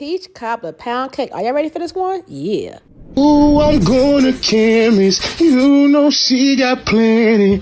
peach cobbler pound cake. Are y'all ready for this one? Yeah. Ooh, I'm going to chemist. You know she got plenty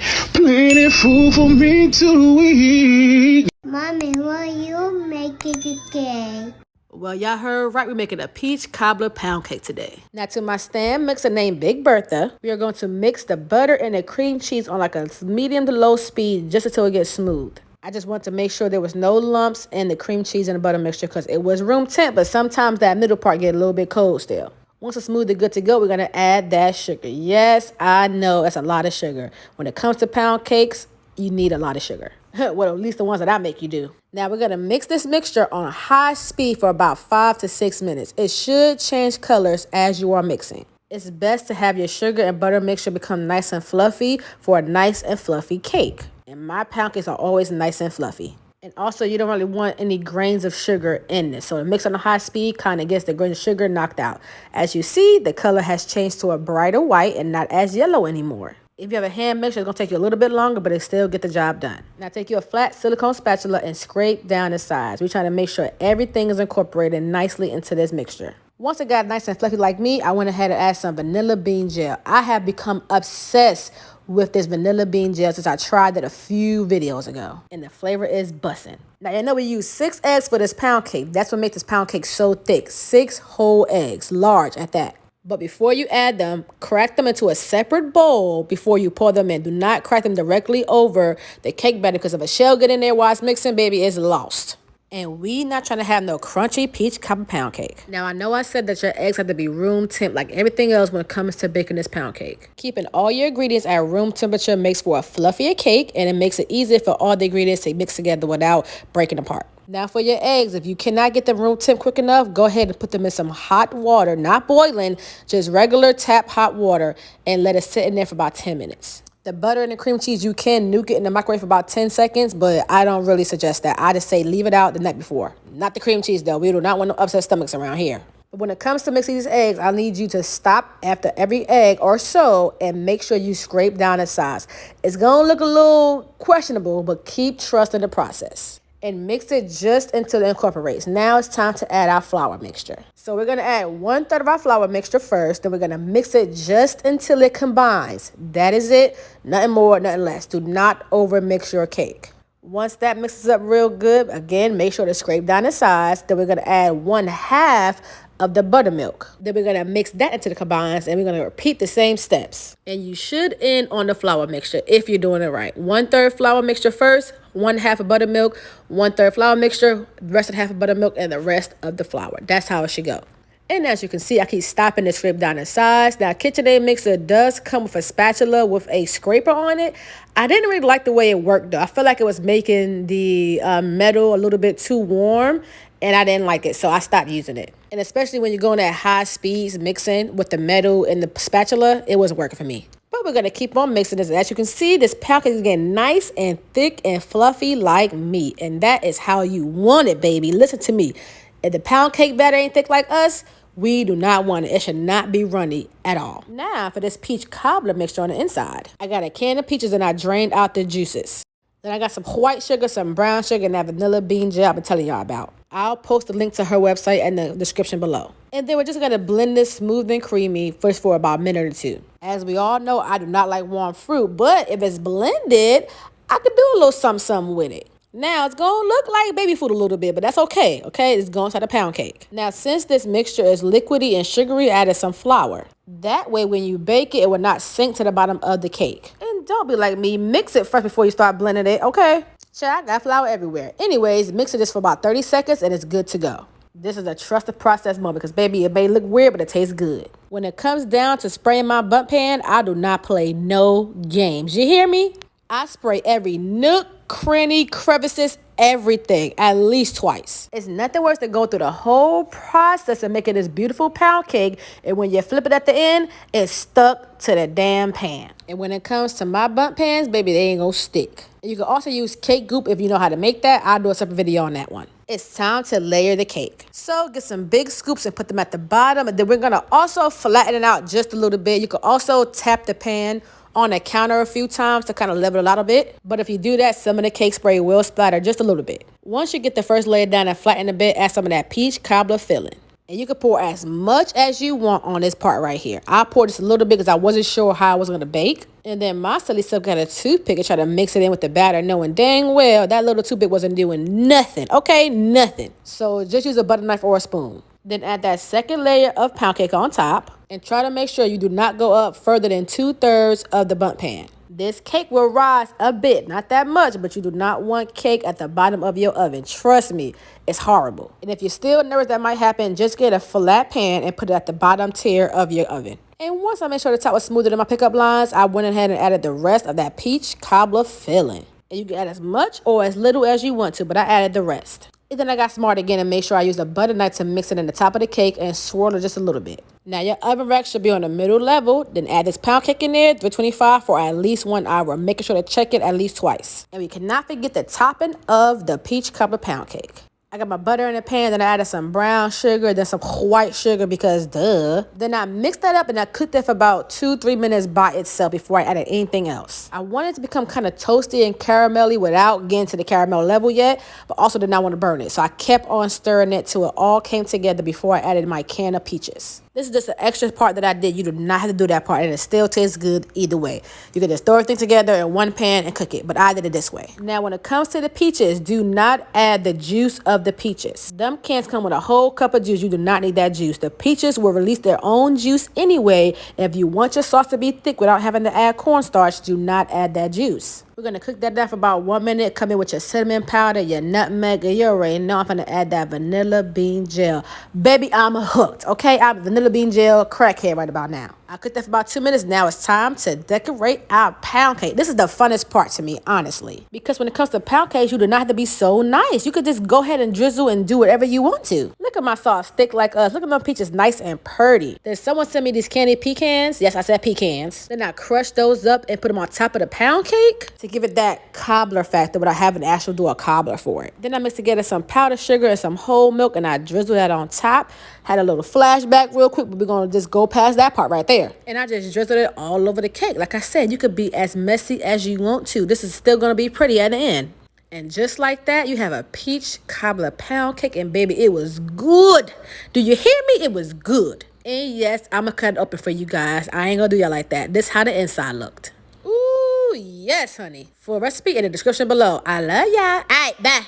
food for me to eat. Mommy, will you make it today? Well, y'all heard right. We're making a peach cobbler pound cake today. Now, to my stand mixer named Big Bertha, we are going to mix the butter and the cream cheese on like a medium to low speed just until it gets smooth. I just want to make sure there was no lumps in the cream cheese and the butter mixture because it was room temp, but sometimes that middle part get a little bit cold still. Once it's smooth and good to go, we're going to add that sugar. Yes, I know that's a lot of sugar. When it comes to pound cakes, you need a lot of sugar. Well, at least the ones that I make you do. Now, we're going to mix this mixture on high speed for about 5 to 6 minutes. It should change colors as you are mixing. It's best to have your sugar and butter mixture become nice and fluffy for a nice and fluffy cake. And my pound cakes are always nice and fluffy. And also, you don't really want any grains of sugar in this. So the mix on a high speed kind of gets the grains of sugar knocked out. As you see, the color has changed to a brighter white and not as yellow anymore. If you have a hand mixer, it's going to take you a little bit longer, but it still get the job done. Now take you a flat silicone spatula and scrape down the sides. We're trying to make sure everything is incorporated nicely into this mixture. Once it got nice and fluffy like me, I went ahead and added some vanilla bean gel. I have become obsessed with this vanilla bean gel since I tried it a few videos ago. And the flavor is bussin'. Now, you know we use 6 eggs for this pound cake. That's what makes this pound cake so thick. 6 whole eggs, large at that. But before you add them, crack them into a separate bowl before you pour them in. Do not crack them directly over the cake batter because if a shell get in there while it's mixing, baby, it's lost. And we not trying to have no crunchy peach cobbler pound cake. Now, I know I said that your eggs have to be room temp like everything else when it comes to baking this pound cake. Keeping all your ingredients at room temperature makes for a fluffier cake, and it makes it easier for all the ingredients to mix together without breaking apart. Now, for your eggs, if you cannot get them room temp quick enough, go ahead and put them in some hot water, not boiling, just regular tap hot water, and let it sit in there for about 10 minutes. The butter and the cream cheese, you can nuke it in the microwave for about 10 seconds, but I don't really suggest that. I just say leave it out the night before. Not the cream cheese, though. We do not want no upset stomachs around here. But when it comes to mixing these eggs, I need you to stop after every egg or so and make sure you scrape down the sides. It's going to look a little questionable, but keep trusting the process. And mix it just until it incorporates. Now it's time to add our flour mixture. So we're going to add 1/3 of our flour mixture first. Then we're going to mix it just until it combines. That is it. Nothing more, nothing less. Do not over mix your cake. Once that mixes up real good, again, make sure to scrape down the sides. Then we're going to add 1/2 of the buttermilk. Then we're going to mix that into the combines and we're going to repeat the same steps. And you should end on the flour mixture if you're doing it right. 1/3 flour mixture first, 1/2 of buttermilk, 1/3 flour mixture, the rest of the half of buttermilk, and the rest of the flour. That's how it should go. And as you can see, I keep stopping to scrape down the sides. Now, KitchenAid mixer does come with a spatula with a scraper on it. I didn't really like the way it worked, though. I felt like it was making the metal a little bit too warm, and I didn't like it, so I stopped using it. And especially when you're going at high speeds mixing with the metal and the spatula, it wasn't working for me. But we're going to keep on mixing this. As you can see, this pound cake is getting nice and thick and fluffy like meat. And that is how you want it, baby. Listen to me. If the pound cake batter ain't thick like us, we do not want it. It should not be runny at all. Now for this peach cobbler mixture on the inside. I got a can of peaches and I drained out the juices. Then I got some white sugar, some brown sugar, and that vanilla bean gel I've been telling y'all about. I'll post a link to her website in the description below. And then we're just going to blend this smooth and creamy first for about a minute or two. As we all know, I do not like warm fruit, but if it's blended, I could do a little something with it. Now, it's going to look like baby food a little bit, but that's okay, It's going inside the pound cake. Now, since this mixture is liquidy and sugary, I added some flour. That way, when you bake it, it will not sink to the bottom of the cake. And don't be like me. Mix it first before you start blending it, okay? I got flour everywhere. Anyways, mix it just for about 30 seconds, and it's good to go. This is a trusted process moment because, baby, it may look weird, but it tastes good. When it comes down to spraying my bundt pan, I do not play no games. You hear me? I spray every nook, cranny, crevices, everything at least twice. It's nothing worse than going through the whole process of making this beautiful pound cake, and when you flip it at the end, it's stuck to the damn pan. And when it comes to my bundt pans, baby, they ain't gonna stick. And you can also use cake goop if you know how to make that. I'll do a separate video on that one. It's time to layer the cake. So get some big scoops and put them at the bottom, and then we're gonna also flatten it out just a little bit. You can also tap the pan on the counter a few times to kind of level it out a bit. But if you do that, some of the cake spray will splatter just a little bit. Once you get the first layer down and flatten a bit, add some of that peach cobbler filling. And you can pour as much as you want on this part right here. I poured just a little bit because I wasn't sure how I was going to bake. And then my silly self got a toothpick and tried to mix it in with the batter, knowing dang well that little toothpick wasn't doing nothing. Okay, nothing. So just use a butter knife or a spoon. Then add that second layer of pound cake on top. And try to make sure you do not go up further than 2/3 of the bundt pan. This cake will rise a bit, not that much, but you do not want cake at the bottom of your oven. Trust me, it's horrible. And if you're still nervous that might happen, just get a flat pan and put it at the bottom tier of your oven. And once I made sure the top was smoother than my pickup lines, I went ahead and added the rest of that peach cobbler filling. And you can add as much or as little as you want to, but I added the rest. And then I got smart again and made sure I used a butter knife to mix it in the top of the cake and swirl it just a little bit. Now your oven rack should be on the middle level. Then add this pound cake in there, 325 for at least 1 hour, making sure to check it at least twice. And we cannot forget the topping of the peach cobbler pound cake. I got my butter in the pan, then I added some brown sugar, then some white sugar because duh. Then I mixed that up and I cooked it for about 2-3 minutes by itself before I added anything else. I wanted it to become kind of toasty and caramelly without getting to the caramel level yet, but also did not want to burn it. So I kept on stirring it till it all came together before I added my can of peaches. This is just an extra part that I did. You do not have to do that part, and it still tastes good either way. You can just throw everything together in one pan and cook it, but I did it this way. Now, when it comes to the peaches, do not add the juice of the peaches. Them cans come with a whole cup of juice. You do not need that juice. The peaches will release their own juice anyway. And if you want your sauce to be thick without having to add cornstarch, do not add that juice. We're going to cook that down for about 1 minute. Come in with your cinnamon powder, your nutmeg, and you already know I'm going to add that vanilla bean gel. Baby, I'm hooked, okay? I'm vanilla bean gel crackhead right about now. I cooked that for about 2 minutes. Now it's time to decorate our pound cake. This is the funnest part to me, honestly. Because when it comes to pound cakes, you do not have to be so nice. You could just go ahead and drizzle and do whatever you want to. Look at my sauce, thick like us. Look at my peaches, nice and pretty. Then someone sent me these candied pecans. Yes, I said pecans. Then I crushed those up and put them on top of the pound cake to give it that cobbler factor without having to actually do a cobbler for it. Then I mixed together some powdered sugar and some whole milk and I drizzled that on top. Had a little flashback real quick, but we're going to just go past that part right there. And I just drizzled it all over the cake. Like I said, you could be as messy as you want to. This is still going to be pretty at the end. And just like that, you have a peach cobbler pound cake. And baby, it was good. Do you hear me? It was good. And yes, I'm going to cut it open for you guys. I ain't going to do y'all like that. This is how the inside looked. Ooh, yes, honey. For a recipe in the description below. I love y'all. All right, bye.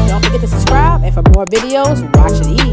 Don't forget to subscribe. And for more videos, watch it eat.